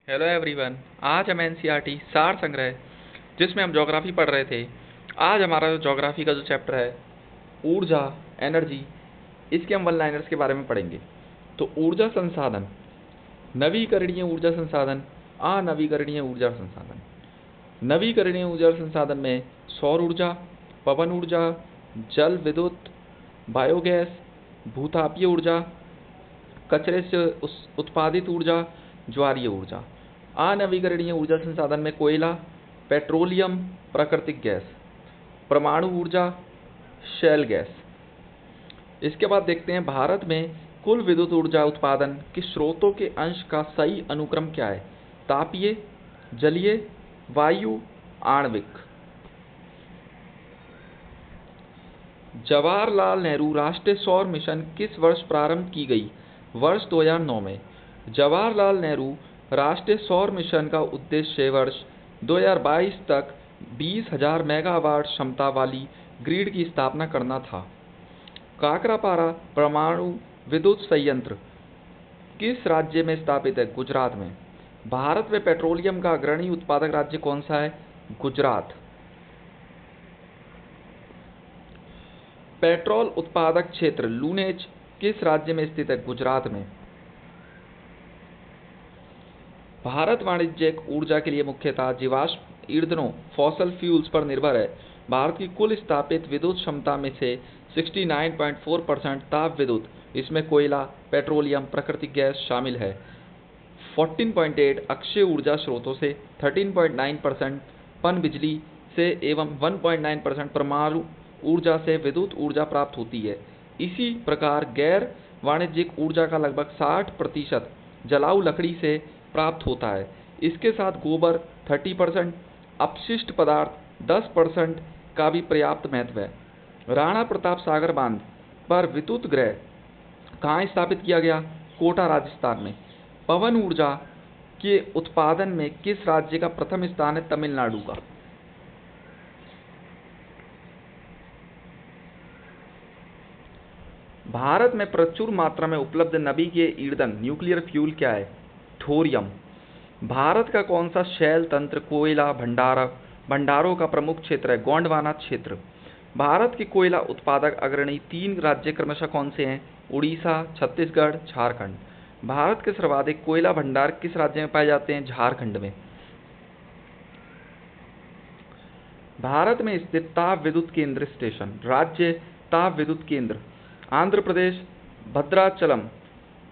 Hello everyone. आज हम NCERT सार संग्रह जिसमें हम ज्योग्राफी पढ़ रहे थे। आज हमारा जो ज्योग्राफी का जो चैप्टर है ऊर्जा एनर्जी, इसके हम वन लाइनर्स के बारे में पढ़ेंगे। तो ऊर्जा संसाधन, नवीकरणीय ऊर्जा संसाधन, अनवीकरणीय ऊर्जा संसाधन। नवीकरणीय ऊर्जा संसाधन में सौर ऊर्जा, पवन ऊर्जा, जल विद्युत, बायोगैस, भूतापीय ऊर्जा, कचरे से उत्पादित ऊर्जा, ज्वारीय ऊर्जा। अनवीकरणीय ऊर्जा संसाधन में कोयला, पेट्रोलियम, प्राकृतिक गैस, परमाणु ऊर्जा, शैल गैस। इसके बाद देखते हैं भारत में कुल विद्युत ऊर्जा उत्पादन के स्रोतों के अंश का सही अनुक्रम क्या है। तापीय, जलीय, वायु, आणविक। जवाहरलाल नेहरू राष्ट्रीय सौर मिशन किस वर्ष प्रारंभ की गई। वर्ष 2009 में। जवाहरलाल नेहरू राष्ट्रीय सौर मिशन का उद्देश्य वर्ष 2022 तक 20,000 मेगावाट क्षमता वाली ग्रिड की स्थापना करना था। काकरापारा परमाणु विद्युत संयंत्र किस राज्य में स्थापित है। गुजरात में। भारत में पेट्रोलियम का अग्रणी उत्पादक राज्य कौन सा है। गुजरात। पेट्रोल उत्पादक क्षेत्र लूनेज किस राज्य में स्थित है। गुजरात में। भारत वाणिज्यिक ऊर्जा के लिए मुख्यतः जीवाश्म ईंधनों फॉसल फ्यूल्स पर निर्भर है। भारत की कुल स्थापित विद्युत क्षमता में से 69.4% ताप विद्युत, इसमें कोयला, पेट्रोलियम, प्राकृतिक गैस शामिल है। 14.8 अक्षय ऊर्जा स्रोतों से, 13.9% पन बिजली से एवं 1.9% परमाणु ऊर्जा से विद्युत ऊर्जा प्राप्त होती है। इसी प्रकार गैर वाणिज्यिक ऊर्जा का लगभग 60% जलाऊ लकड़ी से प्राप्त होता है। इसके साथ गोबर 30%, अपशिष्ट पदार्थ 10% का भी पर्याप्त महत्व है। राणा प्रताप सागर बांध पर विद्युत गृह कहाँ स्थापित किया गया। कोटा, राजस्थान में। पवन ऊर्जा के उत्पादन में किस राज्य का प्रथम स्थान है। तमिलनाडु का। भारत में प्रचुर मात्रा में उपलब्ध नवीकरणीय ईंधन न्यूक्लियर फ्यूल क्या है। थोरियम। भारत का कौन सा शैल तंत्र कोयला भंडारों का प्रमुख क्षेत्र है। गोंडवाना क्षेत्र। भारत के कोयला उत्पादक अग्रणी 3 राज्य क्रमशः कौन से हैं। उड़ीसा, छत्तीसगढ़, झारखंड। भारत के सर्वाधिक कोयला भंडार किस राज्य में पाए जाते हैं। झारखंड में। भारत में स्थित ताप विद्युत केंद्र स्टेशन राज्य ताप विद्युत केंद्र आंध्र प्रदेश, भद्राचलम,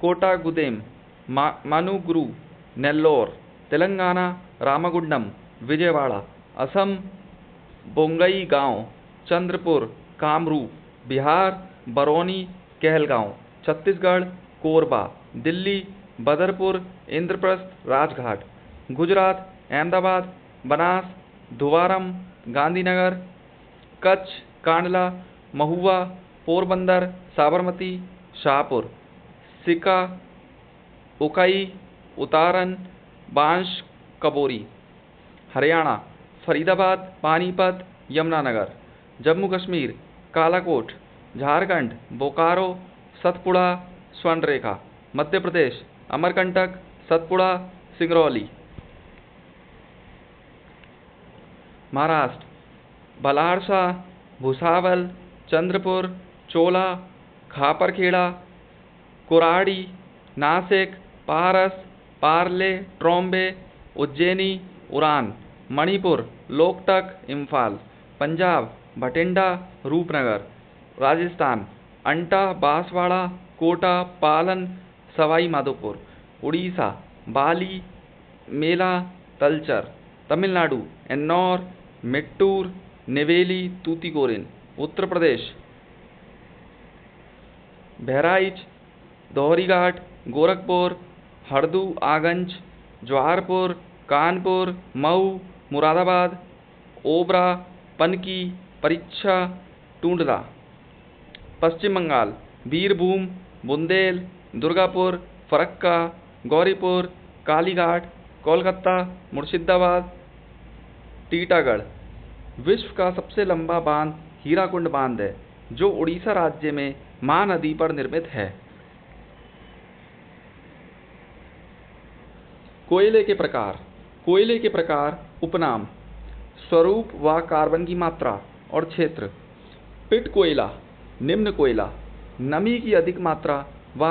कोटागुदेम, मानुगुरु, नेल्लोर। तेलंगाना, रामगुंडम, विजयवाड़ा। असम, बोंगईगांव, चंद्रपुर, कामरूप। बिहार, बरौनी, कहलगांव। छत्तीसगढ़, कोरबा। दिल्ली, बदरपुर, इंद्रप्रस्थ, राजघाट। गुजरात, अहमदाबाद, बनास, धुवारम, गांधीनगर। कच्छ, कांडला, महुआ, पोरबंदर, साबरमती, शाहपुर। सिक्का, उकाई, उतारन, बांश कबोरी। हरियाणा, फरीदाबाद, पानीपत, यमुनानगर। जम्मू कश्मीर, कालाकोट। झारखंड, बोकारो, सतपुड़ा, स्वर्णरेखा। मध्य प्रदेश, अमरकंटक, सतपुड़ा, सिंगरौली। महाराष्ट्र, बलारसा, भुसावल, चंद्रपुर, चोला, खापरखेड़ा, कुराड़ी, नासिक, पारस, पार्ले, ट्रोम्बे, उज्जैनी, उरान। मणिपुर, लोकटक, इम्फाल। पंजाब, भटिंडा, रूपनगर। राजस्थान, अंटा, बांसवाड़ा, कोटा, पालन, सवाई माधोपुर। उड़ीसा, बाली, मेला, तलचर। तमिलनाडु, एन्नौर, मिट्टूर, नेवेली, तूतीकोरिन। उत्तर प्रदेश, बहराइच, दोहरीघाट, गोरखपुर, हरदू, आगंज, जौहरपुर, कानपुर, मऊ, मुरादाबाद, ओबरा, पनकी, परीक्षा, टूंडला। पश्चिम बंगाल, बीरभूम, बुंदेल, दुर्गापुर, फरक्का, गौरीपुर, कालीघाट, कोलकाता, मुर्शिदाबाद, टीटागढ़। विश्व का सबसे लंबा बांध हीराकुंड बांध है जो उड़ीसा राज्य में महानदी पर निर्मित है। कोयले के प्रकार। कोयले के प्रकार, उपनाम, स्वरूप व कार्बन की मात्रा और क्षेत्र। पिट कोयला, निम्न कोयला, नमी की अधिक मात्रा व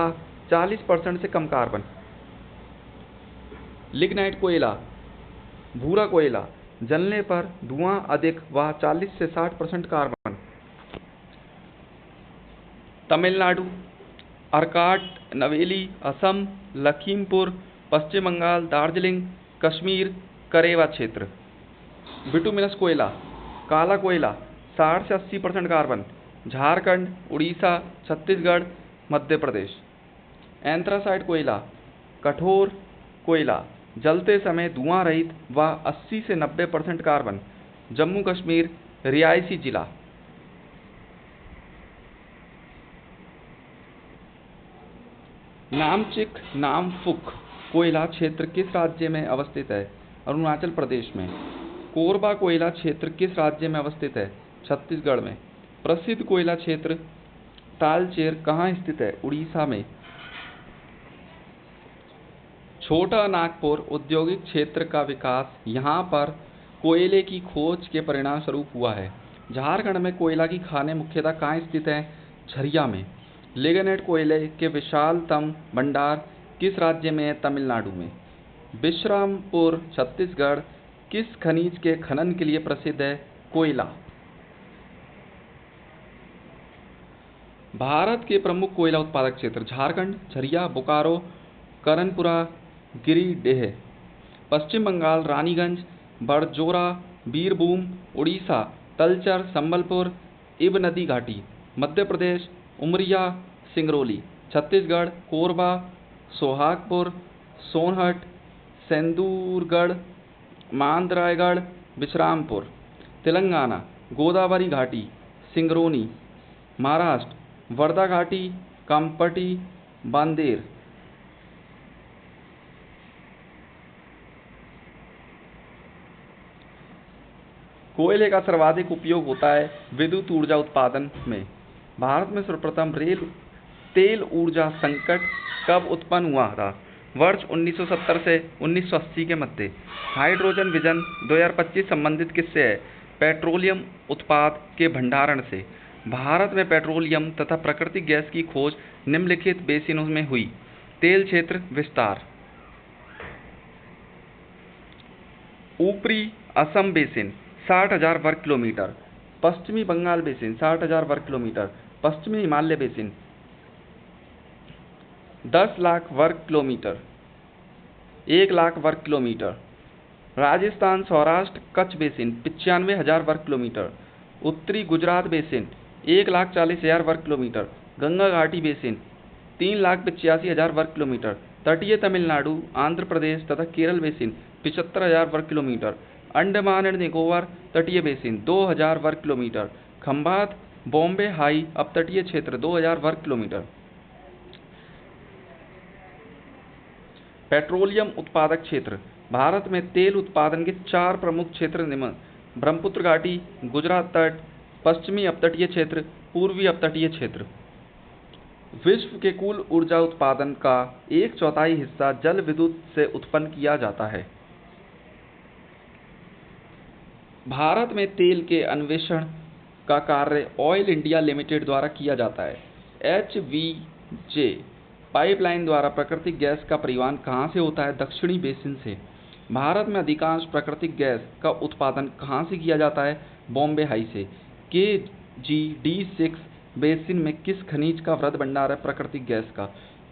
40% से कम कार्बन। लिग्नाइट कोयला, भूरा कोयला, जलने पर धुआं अधिक व 40 से 60% कार्बन। तमिलनाडु, अर्काट, नवेली, असम, लखीमपुर, पश्चिम बंगाल, दार्जिलिंग, कश्मीर, करेवा क्षेत्र। बिटुमिनस कोयला, काला कोयला, 60 से 80% कार्बन। झारखंड, उड़ीसा, छत्तीसगढ़, मध्य प्रदेश। एंथ्रासाइट कोयला, कठोर कोयला, जलते समय धुआं रहित व 80 से 90% कार्बन। जम्मू कश्मीर, रियासी जिला। नामचिक नामफुक कोयला क्षेत्र किस राज्य में अवस्थित है? अरुणाचल प्रदेश में। कोरबा कोयला क्षेत्र किस राज्य में अवस्थित है? छत्तीसगढ़ में। प्रसिद्ध कोयला क्षेत्र तालचेर कहाँ स्थित है? उड़ीसा में। छोटा नागपुर औद्योगिक क्षेत्र का विकास यहाँ पर कोयले की खोज के परिणाम स्वरूप हुआ है। झारखंड में कोयला की खानें मुख्यतः कहाँ स्थित हैं? झरिया में। लिग्नाइट कोयले के विशालतम भंडार किस राज्य में है? तमिलनाडु में। विश्रामपुर, छत्तीसगढ़ किस खनिज के खनन के लिए प्रसिद्ध है? कोयला। भारत के प्रमुख कोयला उत्पादक क्षेत्र। झारखंड, झरिया, बोकारो, करनपुरा, गिरिडीह। पश्चिम बंगाल, रानीगंज, बड़जोरा, बीरभूम। उड़ीसा, तलचर, संबलपुर, इब नदी घाटी। मध्य प्रदेश, उमरिया, सिंगरौली। छत्तीसगढ़, कोरबा, सोहागपुर, सोनहट, सेंदूरगढ़, मांदरायगढ़, विश्रामपुर। तेलंगाना, गोदावरी घाटी, सिंगरौनी। महाराष्ट्र, वर्धा घाटी, कंपटी, बांदेर। कोयले का सर्वाधिक उपयोग होता है विद्युत ऊर्जा उत्पादन में। भारत में सर्वप्रथम तेल ऊर्जा संकट कब उत्पन्न हुआ था? वर्ष 1970 से 1980 के मध्य। हाइड्रोजन विजन 2025 संबंधित किससे है? पेट्रोलियम उत्पाद के भंडारण से। भारत में पेट्रोलियम तथा प्राकृतिक गैस की खोज निम्नलिखित बेसिनों में हुई। तेल क्षेत्र विस्तार। ऊपरी असम बेसिन 60,000 वर्ग किलोमीटर। पश्चिमी बंगाल बेसिन 60,000 वर्ग किलोमीटर। पश्चिमी हिमालय बेसिन 10 लाख वर्ग किलोमीटर, 1 लाख वर्ग किलोमीटर। राजस्थान, सौराष्ट्र, कच्छ बेसिन 95,000 वर्ग किलोमीटर। उत्तरी गुजरात बेसिन 1,40,000 वर्ग किलोमीटर। गंगा घाटी बेसिन 3,85,000 वर्ग किलोमीटर। तटीय तमिलनाडु, आंध्र प्रदेश तथा केरल बेसिन 75,000 वर्ग किलोमीटर। अंडमान एंड निकोबार तटीय बेसिन 2,000 वर्ग किलोमीटर। खंबात, बॉम्बे हाई अपतटीय क्षेत्र 2,000 वर्ग किलोमीटर। पेट्रोलियम उत्पादक क्षेत्र। भारत में तेल उत्पादन के 4 प्रमुख क्षेत्र निम्न: ब्रह्मपुत्र घाटी, गुजरात तट, पश्चिमी अपतटीय क्षेत्र, पूर्वी अपतटीय क्षेत्र। विश्व के कुल ऊर्जा उत्पादन का 1/4 हिस्सा जल विद्युत से उत्पन्न किया जाता है। भारत में तेल के अन्वेषण का कार्य ऑयल इंडिया लिमिटेड द्वारा किया जाता है। HVJ पाइपलाइन द्वारा प्राकृतिक गैस का परिवहन कहाँ से होता है? दक्षिणी बेसिन से। भारत में अधिकांश प्राकृतिक गैस का उत्पादन कहाँ से किया जाता है? बॉम्बे हाई से। KG-D6 बेसिन में किस खनिज का वृहद भंडार है प्राकृतिक गैस का?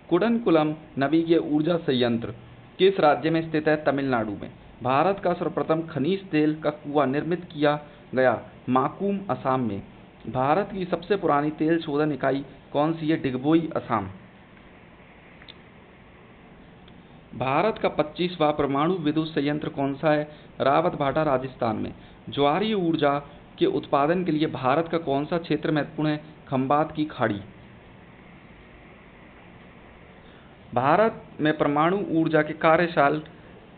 कुडनकुलम नवीकरणीय ऊर्जा संयंत्र किस राज्य में स्थित है? तमिलनाडु में। भारत का सर्वप्रथम खनिज तेल का कुआं निर्मित किया गया माकूम, असम में। भारत की सबसे पुरानी तेल शोधन इकाई कौन सी है? डिगबोई, असम। भारत का 25वां परमाणु विद्युत संयंत्र कौन सा है? रावत भाटा, राजस्थान में। ज्वारीय ऊर्जा के उत्पादन के लिए भारत का कौन सा क्षेत्र महत्वपूर्ण है? खंबात की खाड़ी। भारत में परमाणु ऊर्जा के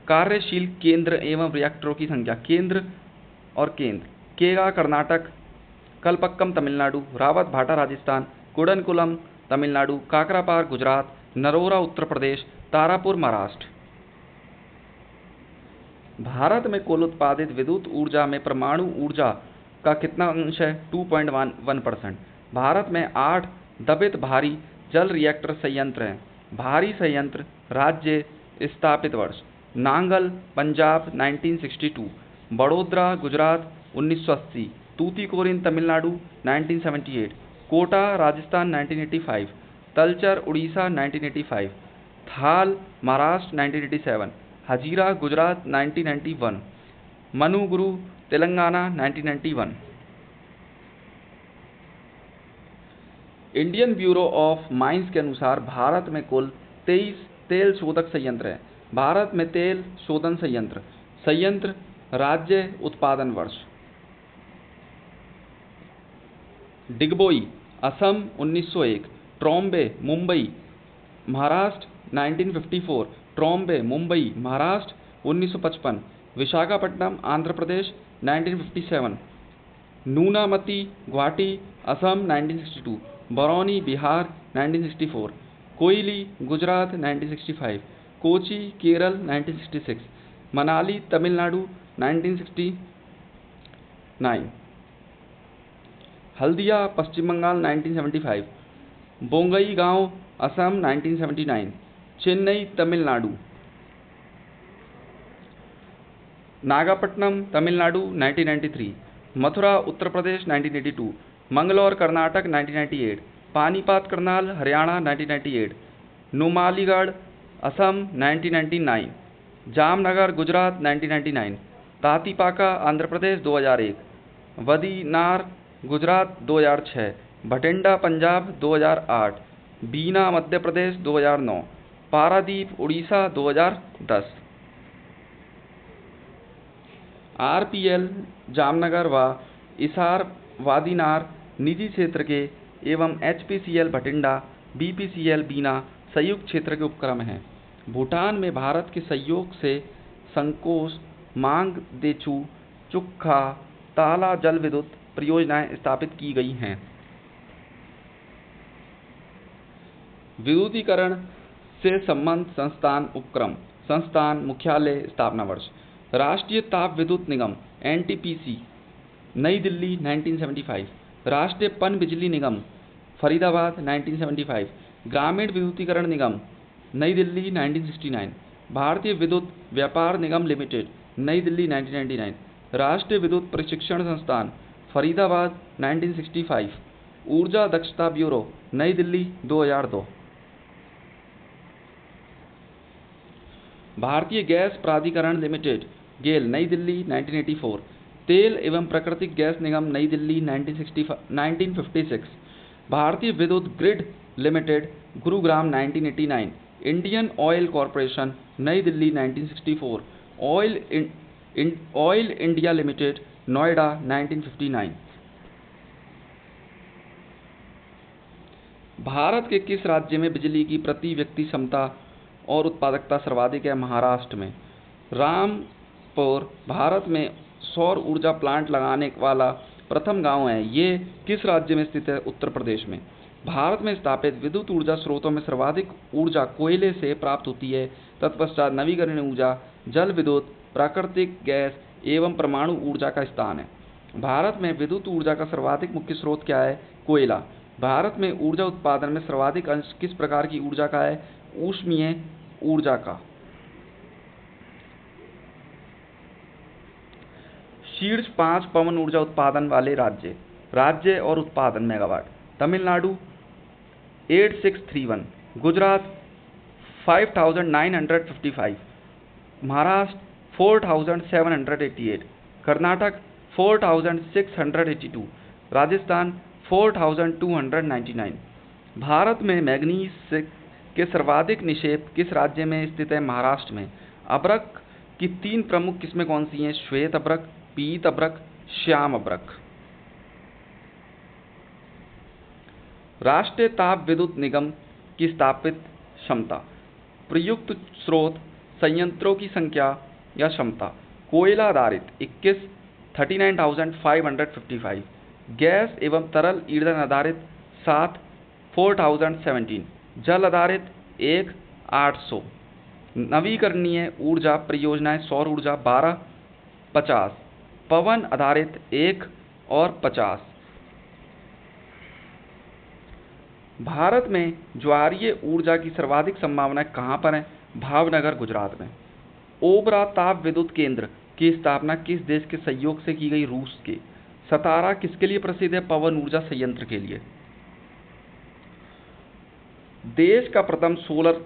कार्यशील केंद्र एवं रिएक्टरों की संख्या। केंद्र और केंद्र: केगा कर्नाटक, कलपक्कम तमिलनाडु, रावत भाटा राजस्थान, कुडनकुलम तमिलनाडु, काकरापार गुजरात, नरोरा उत्तर प्रदेश, तारापुर महाराष्ट्र। भारत में कुल उत्पादित विद्युत ऊर्जा में परमाणु ऊर्जा का कितना अंश है? 2.1%। भारत में 8 दबित भारी जल रिएक्टर संयंत्र हैं। भारी संयंत्र राज्य स्थापित वर्ष: नांगल पंजाब 1962, बड़ोदरा गुजरात 1980, तूतीकोरिन तमिलनाडु 1978, कोटा राजस्थान 1985, तलचर उड़ीसा 1985, थाल Maharashtra 1987, Hazira Gujarat 1991, Manuguru Telangana 1991। Indian bureau of mines के अनुसार भारत में कुल 23 तेल शोधक संयंत्र हैं। भारत में तेल शोधन संयंत्र राज्य उत्पादन वर्ष: डिगबोई असम 1901, ट्रॉम्बे मुंबई महाराष्ट्र 1954, ट्रॉम्बे मुंबई महाराष्ट्र 1955, विशाखापट्टनम आंध्र प्रदेश 1957, नूनामती गुवाहाटी असम 1962, बरौनी बिहार 1964, कोयली गुजरात 1965, कोची केरल 1966, मनाली तमिलनाडु 1969, हल्दिया पश्चिम बंगाल 1975, बोंगईगांव असम 1979, चेन्नई तमिलनाडु, नागपट्टनम तमिलनाडु 1993, मथुरा उत्तर प्रदेश 1982, मंगलौर कर्नाटक 1998, पानीपत करनाल हरियाणा 1998, नुमालीगढ़ असम 1999, जामनगर गुजरात 1999, तातीपाका आंध्र प्रदेश 2001, वदीनार गुजरात 2006, भटिंडा पंजाब 2008, बीना मध्य प्रदेश 2009, पारादीप उड़ीसा 2010। आरपीएल जामनगर व इसार वादीनार निजी क्षेत्र के एवं एचपीसीएल भटिंडा बीपीसीएल बीना संयुक्त क्षेत्र के उपक्रम हैं। भूटान में भारत के सहयोग से संकोस मांगदेचू चुक्खा ताला जल विद्युत परियोजनाएं स्थापित की गई हैं। विद्युतीकरण से संबंध संस्थान उपक्रम संस्थान मुख्यालय स्थापना वर्ष: राष्ट्रीय ताप विद्युत निगम एनटीपीसी नई दिल्ली 1975, राष्ट्रीय पन बिजली निगम फरीदाबाद 1975, ग्रामीण विद्युतीकरण निगम नई दिल्ली 1969, भारतीय विद्युत व्यापार निगम लिमिटेड नई दिल्ली 1999, राष्ट्रीय विद्युत प्रशिक्षण संस्थान फरीदाबाद 1965, ऊर्जा दक्षता ब्यूरो नई दिल्ली 2002। भारतीय गैस प्राधिकरण लिमिटेड गेल नई दिल्ली 1984, तेल एवं प्राकृतिक गैस निगम नई Delhi 1956, Bharatiya Vidyut Grid Limited Gurugram 1989, Indian Oil Corporation Nai Delhi 1964, Oil India Limited Noida 1959। Bharat के किस राज्य में बिजली की प्रति व्यक्ति क्षमता और उत्पादकता सर्वाधिक है? महाराष्ट्र में। रामपुर भारत में सौर ऊर्जा प्लांट लगाने वाला प्रथम गांव है। ये किस राज्य में स्थित है? उत्तर प्रदेश में। भारत में स्थापित विद्युत ऊर्जा स्रोतों में सर्वाधिक ऊर्जा कोयले से प्राप्त होती है। तत्पश्चात नवीकरणीय ऊर्जा, जल विद्युत, प्राकृतिक गैस एवं परमाणु ऊर्जा का स्थान है। भारत में विद्युत ऊर्जा का सर्वाधिक मुख्य स्रोत क्या है? कोयला। भारत में ऊर्जा उत्पादन में सर्वाधिक अंश किस प्रकार की ऊर्जा का है? ऊष्मीय ऊर्जा का। शीर्ष 5 पवन ऊर्जा उत्पादन वाले राज्य और उत्पादन मेगावाट: तमिलनाडु 8631, गुजरात 5955, महाराष्ट्र 4788, कर्नाटक 4682, राजस्थान 4299। भारत में मैग्नीज के सर्वाधिक निक्षेप किस राज्य में स्थित है? महाराष्ट्र में। अभ्रक की 3 प्रमुख किस्में कौन सी हैं? श्वेत अभ्रक, पीत अभ्रक, श्याम अभ्रक। राष्ट्रीय ताप विद्युत निगम की स्थापित क्षमता: प्रयुक्त स्रोत संयंत्रों की संख्या या क्षमता: कोयला आधारित 21 39,555, गैस एवं तरल ईंधन आधारित 7 4017, जल आधारित 1 800। नवीकरणीय ऊर्जा परियोजनाएं सौर ऊर्जा 12, 50, पवन आधारित 1 और 50। भारत में ज्वारीय ऊर्जा की सर्वाधिक संभावनाएं कहाँ पर हैं? भावनगर, गुजरात में। ओबरा ताप विद्युत केंद्र की स्थापना किस देश के सहयोग से की गई? रूस के। सतारा किसके लिए प्रसिद्ध है? पवन ऊर्जा संयंत्र के लिए। देश का प्रथम solar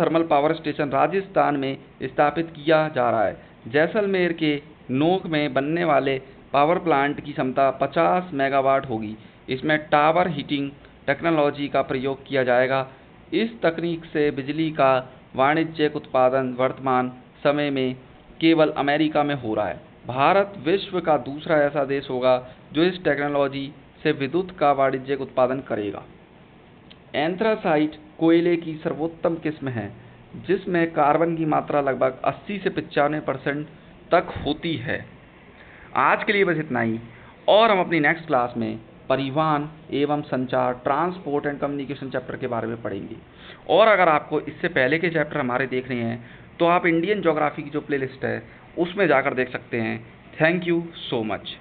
thermal power station Rajasthan में स्थापित किया जा रहा है। जैसलमेर के नोक में बनने वाले पावर प्लांट की क्षमता 50 मेगावाट होगी। इसमें टावर हीटिंग टेक्नोलॉजी का प्रयोग किया जाएगा। इस तकनीक से बिजली का वाणिज्यिक उत्पादन वर्तमान समय में केवल अमेरिका में हो रहा है। भारत विश्व का दूसरा ऐसा देश होगा जो इस टेक्नोलॉजी से विद्युत का वाणिज्यिक उत्पादन करेगा। एंथ्रासाइट कोयले की सर्वोत्तम किस्म है जिसमें कार्बन की मात्रा लगभग 80 से 95% तक होती है। आज के लिए बस इतना ही, और हम अपनी नेक्स्ट क्लास में परिवहन एवं संचार ट्रांसपोर्ट एंड कम्युनिकेशन चैप्टर के बारे में पढ़ेंगे। और अगर आपको इससे पहले के चैप्टर हमारे देखने हैं तो आप इंडियन ज्योग्राफी की जो प्लेलिस्ट है उसमें जाकर देख सकते हैं। Thank you so much.